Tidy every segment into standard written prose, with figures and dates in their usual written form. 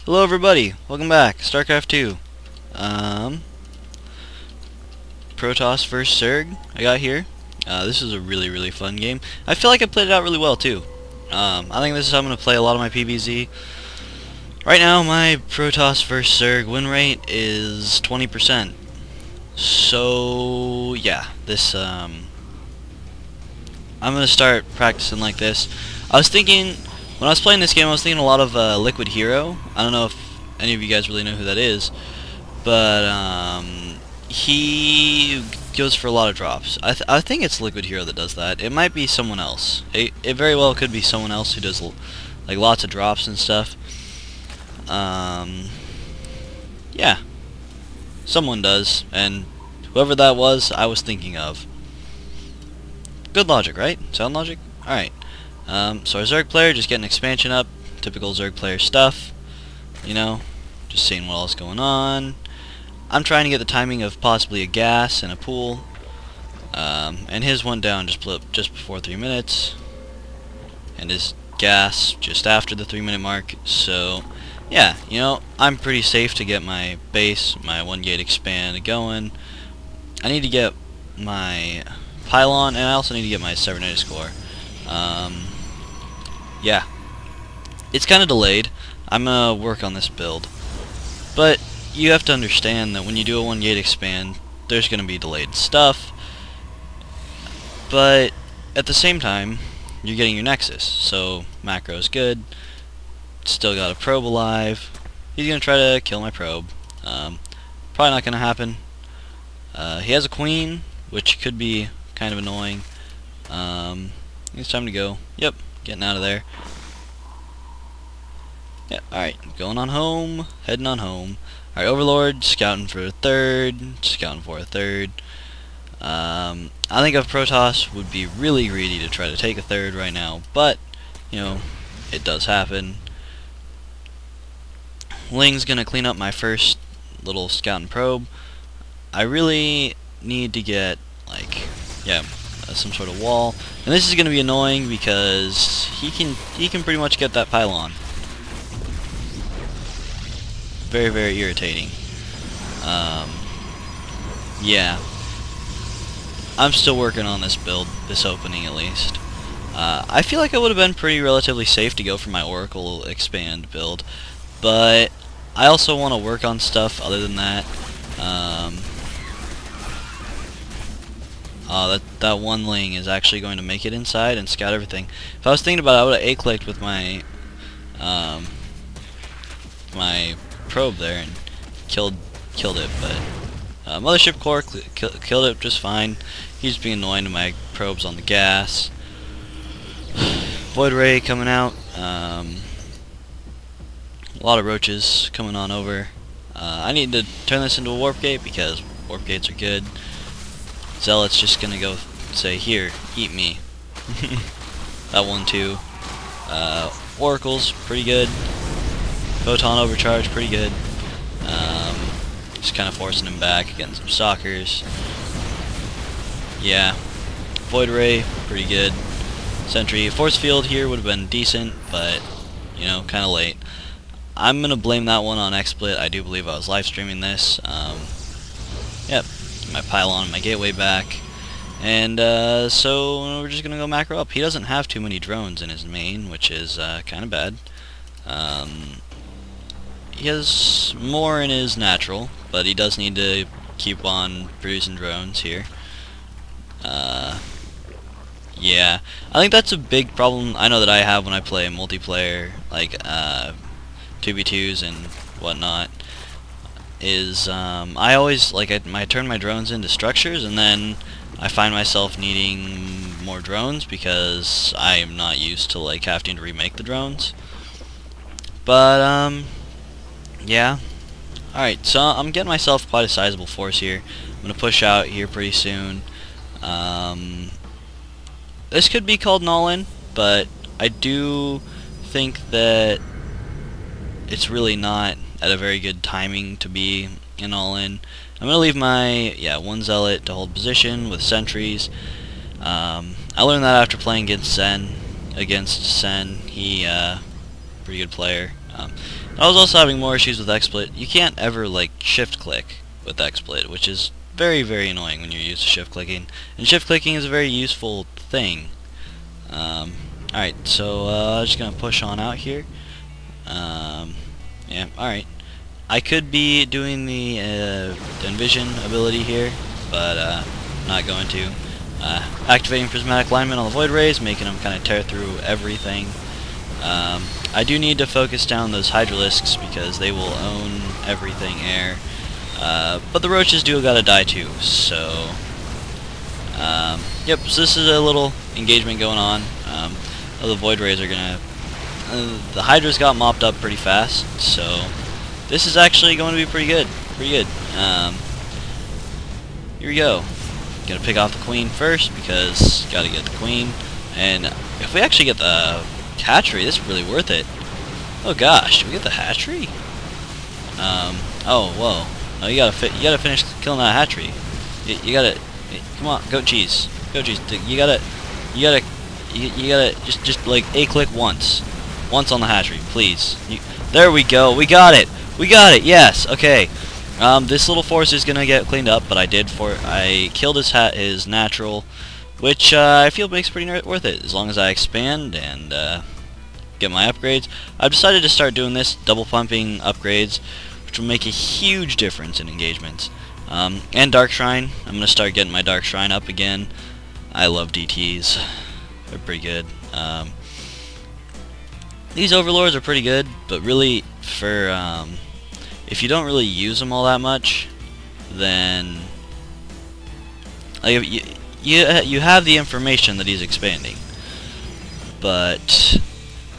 Hello everybody, welcome back, Starcraft 2. Protoss vs Zerg, I got here. This is a really fun game. I feel like I played it out really well too. I think this is how I'm going to play a lot of my PvZ. Right now my Protoss vs Zerg win rate is 20%. So yeah, this I'm going to start practicing like this. I was thinking, when I was playing this game, I was thinking a lot of Liquid Hero. I don't know if any of you guys really know who that is, but he goes for a lot of drops. I think it's Liquid Hero that does that. It might be someone else. It very well could be someone else who does like lots of drops and stuff. Yeah, someone does, and whoever that was, I was thinking of. Good logic, right? Sound logic? Alright. So our Zerg player just getting expansion up. Typical Zerg player stuff. You know, just seeing what else going on. I'm trying to get the timing of possibly a gas and a pool. And his went down just before 3 minutes. And his gas just after the 3-minute mark. So, yeah, you know, I'm pretty safe to get my base, my 1-gate expand going. I need to get my pylon, and I also need to get my cybernetics core. Yeah, it's kind of delayed. I'm gonna work on this build, but you have to understand that when you do a 1-gate expand, there's gonna be delayed stuff, but at the same time you're getting your nexus, so macro is good. Still got a probe alive. He's gonna try to kill my probe. Probably not gonna happen. He has a queen, which could be kind of annoying. It's time to go. Yep, getting out of there. Yeah, alright, going on home, heading on home. Alright, Overlord, scouting for a third, scouting for a third. I think a Protoss would be really greedy to try to take a third right now, but, you know, it does happen. Ling's gonna clean up my first little scouting probe. I really need to get, like, yeah, some sort of wall, and this is going to be annoying because he can pretty much get that pylon. Very irritating. Yeah, I'm still working on this build, this opening at least. I feel like I would have been pretty relatively safe to go for my Oracle expand build, but I also want to work on stuff other than that. That one Ling is actually going to make it inside and scout everything. If I was thinking about it, I would have A-clicked with my my probe there and killed it, but Mothership Core killed it just fine. He's being annoying to my probes on the gas. Void Ray coming out. A lot of roaches coming on over. I need to turn this into a warp gate because warp gates are good. Zealot's just gonna go say, here, eat me. That one too. Oracle's pretty good. Photon overcharge, pretty good. Just kind of forcing him back, getting some stalkers. Yeah. Void Ray, pretty good. Sentry. Force Field here would have been decent, but, you know, kind of late. I'm gonna blame that one on XSplit. I do believe I was live streaming this. Yep. My pylon, my gateway back, and so we're just gonna go macro up. He doesn't have too many drones in his main, which is kind of bad. He has more in his natural, but he does need to keep on producing drones here. Yeah, I think that's a big problem I know that I have when I play multiplayer, like 2v2s and whatnot. Is I always I turn my drones into structures, and then I find myself needing more drones because I am not used to like having to remake the drones. But yeah. Alright, so I'm getting myself quite a sizable force here. I'm gonna push out here pretty soon. This could be called an all-in, but I do think that it's really not at a very good timing to be an all-in. I'm going to leave my, one Zealot to hold position with sentries. I learned that after playing against Sen. He, pretty good player. I was also having more issues with XSplit. You can't ever like shift click with XSplit, which is very, very annoying when you're used to shift clicking. And shift clicking is a very useful thing. Alright, so I'm just gonna push on out here. Yeah, alright. I could be doing the Envision ability here, but I'm not going to. Activating prismatic alignment on the void rays, making them kind of tear through everything. I do need to focus down those hydralisks because they will own everything air. But the roaches do gotta die too, so yep, so this is a little engagement going on. The void rays are gonna the hydras got mopped up pretty fast, so this is actually going to be pretty good. Here we go. Gotta pick off the queen first because gotta get the queen, and if we actually get the hatchery, this is really worth it. Oh gosh, do we get the hatchery? Oh whoa. No, you gotta finish killing that hatchery. You gotta, come on, goat cheese. You gotta just like click once on the hatchery, please. There we go. We got it. Yes. Okay. This little force is gonna get cleaned up, but I killed his natural, which I feel makes pretty worth it as long as I expand and get my upgrades. I've decided to start doing this double pumping upgrades, which will make a huge difference in engagements. And Dark Shrine. I'm going to start getting my Dark Shrine up again. I love DTs. They're pretty good. These Overlords are pretty good, but really for if you don't really use them all that much, then like, you have the information that he's expanding, but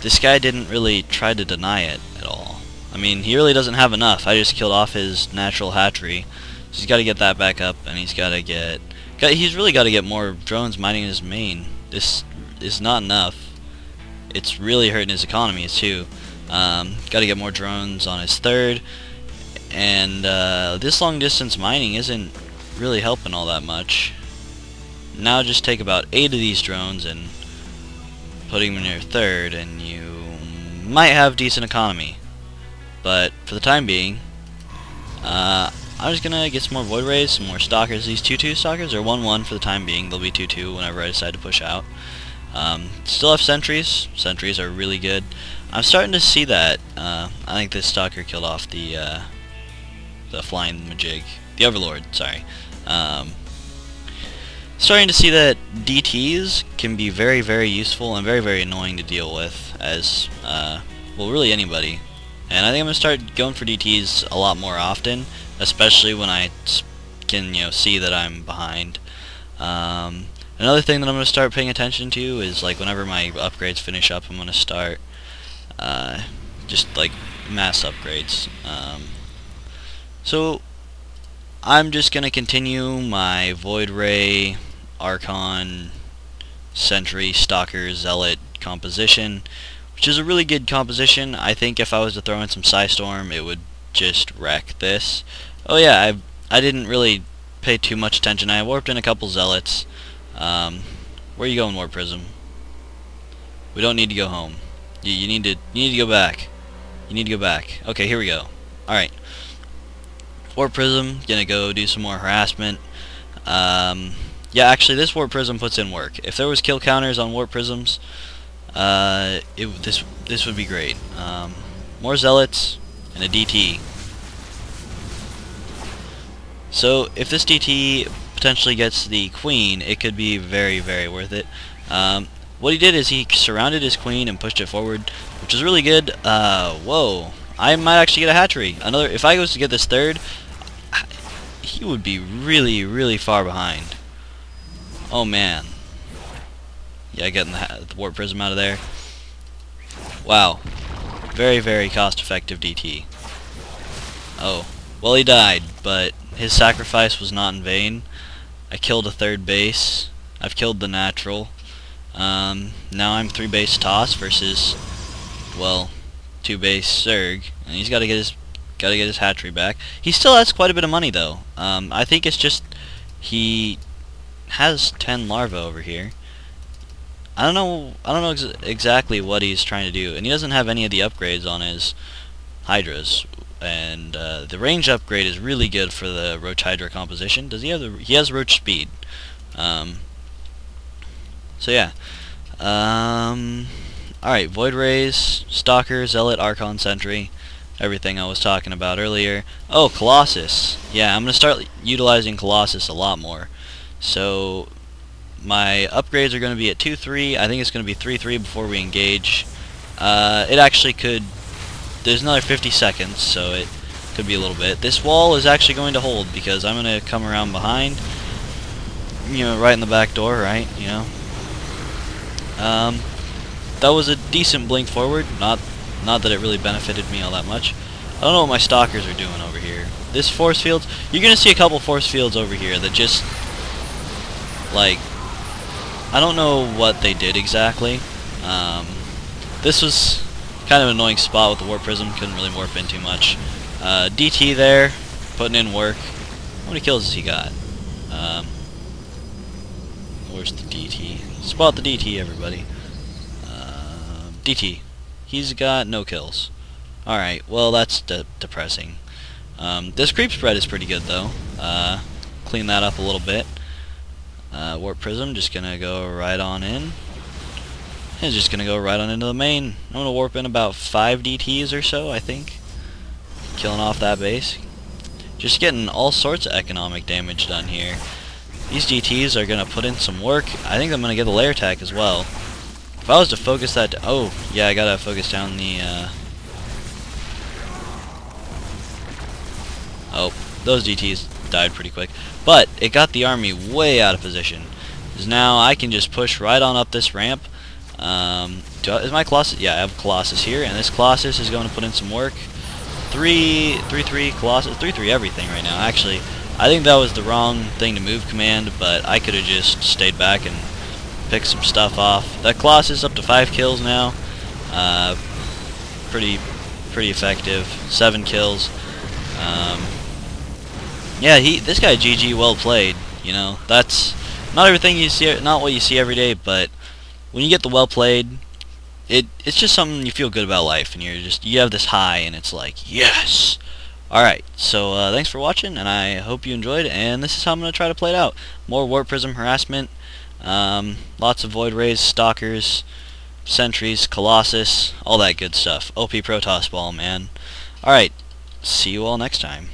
this guy didn't really try to deny it at all. I mean, he really doesn't have enough. I just killed off his natural hatchery, so he's got to get that back up, and he's really got to get more drones mining his main. This is not enough. It's really hurting his economies too. Got to get more drones on his third, and this long distance mining isn't really helping all that much. Now just take about 8 of these drones and putting them in your third, and you might have decent economy. But for the time being, I'm just gonna get some more void rays, some more stalkers. These 2-2 stalkers are 1-1 for the time being. They'll be 2-2 whenever I decide to push out. Still have sentries. Sentries are really good. I'm starting to see that. I think this stalker killed off the flying majig, the Overlord. Sorry. Starting to see that DTs can be very, very useful and very, very annoying to deal with as, well, really anybody. And I think I'm going to start going for DTs a lot more often, especially when I can, see that I'm behind. Another thing that I'm going to start paying attention to is, like, whenever my upgrades finish up, I'm going to start, just, like, mass upgrades. So, I'm just going to continue my Void Ray, Archon, Sentry, Stalker, Zealot composition, which is a really good composition. I think if I was to throw in some Psystorm, it would just wreck this. Oh yeah, I didn't really pay too much attention. I warped in a couple Zealots. Where are you going, Warp Prism? We don't need to go home. You need to go back. You need to go back. Okay, here we go. Alright. Warp Prism, gonna go do some more harassment. Yeah, actually, this Warp Prism puts in work. If there was kill counters on Warp Prisms, this would be great. More Zealots and a DT. So if this DT potentially gets the Queen, it could be very, very worth it. What he did is he surrounded his Queen and pushed it forward, which is really good. Whoa. I might actually get a hatchery. If I was to get this third, he would be really, really far behind. Oh man. Yeah, getting the Warp Prism out of there. Wow. Very, very cost-effective DT. Oh. Well, he died, but his sacrifice was not in vain. I killed a third base. I've killed the natural. Now I'm 3 base toss versus, well, 2 base Zerg, and he's got to get his hatchery back. He still has quite a bit of money though. I think it's just he has 10 larvae over here. I don't know exactly what he's trying to do, and he doesn't have any of the upgrades on his Hydras. And the range upgrade is really good for the Roach Hydra composition. Does he have he has Roach speed. So yeah. Alright, Void Rays, Stalker, Zealot, Archon, Sentry, everything I was talking about earlier. Oh, Colossus. Yeah, I'm going to start utilizing Colossus a lot more. So, my upgrades are going to be at 2-3. I think it's going to be 3-3 before we engage. It actually could... There's another 50 seconds, so it could be a little bit. This wall is actually going to hold, because I'm going to come around behind. You know, right in the back door, right? You know. That was a decent blink forward. Not that it really benefited me all that much. I don't know what my stalkers are doing over here. This force field, you're gonna see a couple force fields over here that just, like, I don't know what they did exactly. This was kind of an annoying spot with the warp prism. Couldn't really warp in too much. DT there, putting in work. How many kills has he got? Where's the DT? Spot the DT, everybody. DT. He's got no kills. Alright, well that's depressing. This creep spread is pretty good though. Clean that up a little bit. Warp prism, just gonna go right on in. It's just gonna go right on into the main. I'm gonna warp in about 5 DTs or so, I think. Killing off that base. Just getting all sorts of economic damage done here. These DTs are gonna put in some work. I think I'm gonna get the lair attack as well. If I was to focus that... Oh, yeah, I gotta focus down the... Oh, those DTs died pretty quick. But it got the army way out of position. Because now I can just push right on up this ramp. Is my Colossus? Yeah, I have Colossus here, and this Colossus is going to put in some work. 3-3 Colossus, 3-3 everything right now. Actually, I think that was the wrong thing to move command, but I could have just stayed back and pick some stuff off. That Colossus up to 5 kills now. Pretty effective. 7 kills. Yeah, this guy GG, well played. You know, that's not everything you see, not what you see every day, but when you get the well played, it's just something you feel good about life, and you have this high, and it's like, yes. Alright, so thanks for watching, and I hope you enjoyed, and this is how I'm going to try to play it out. More Warp Prism harassment. Lots of Void Rays, Stalkers, Sentries, Colossus, all that good stuff. OP Protoss Ball, man. Alright, see you all next time.